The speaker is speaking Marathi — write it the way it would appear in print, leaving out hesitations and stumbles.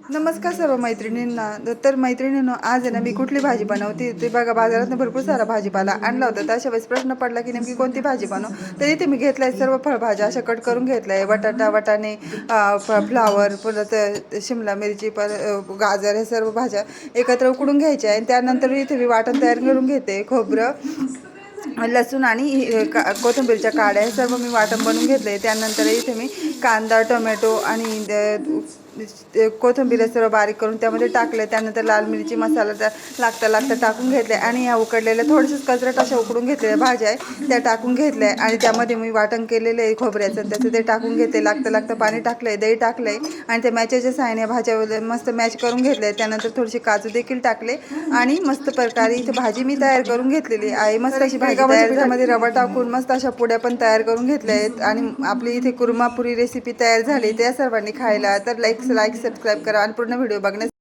नमस्कार सर्व मैत्रिणींना. तर मैत्रिणींनो, आज आहे ना मी कुठली भाजी बनवते ते बघा. बाजारातून भरपूर सारा भाजीपाला आणला होता, तर अशा वेळेस प्रश्न पडला की नेमकी कोणती भाजी बनवू. तर इथे मी घेतलाय सर्व फळभाज्या अशा कट करून घेतलाय. बटाटा, वाटाणे, फ्लावर, परत शिमला मिरची, गाजर, हे सर्व भाज्या एकत्र उकडून घ्यायच्या आहे. त्यानंतर इथे मी वाटण तयार करून घेते. खोबरं, लसूण आणि कोथिंबीरच्या काड्या हे सर्व मी वाटण बनवून घेतले. त्यानंतर इथे मी कांदा, टोमॅटो आणि कोथिंबीर सर्व बारीक करून त्यामध्ये टाकले. त्यानंतर लाल मिरची मसाला लागता टाकून घेतले आणि ह्या उकडलेल्या थोडेसेच कचरट अशा उकडून घेतलेल्या भाज्या आहे त्या टाकून घेतल्या आणि त्यामध्ये मी वाटण केलेलं आहे खोबऱ्याचं, त्याचं ते टाकून घेते. लागतं पाणी टाकलंय, दही टाकलंय आणि त्या मॅचेच्या साहाय्याने भाज्या मस्त मॅच करून घेतले. त्यानंतर थोडीशी काजू देखील टाकले आणि मस्त प्रकारे इथे भाजी मी तयार करून घेतलेली आहे. मस्त अशी भाजी तयार झाली. रवा टाकून मस्त अशा पुड्या पण तयार करून घेतल्या आहेत आणि आपली इथे कुर्मापुरी रेसिपी तयार झाली. त्या सर्वांनी खायला तर लाईक सबस्क्राईब करा आणि पूर्ण व्हिडिओ बघण्यासाठी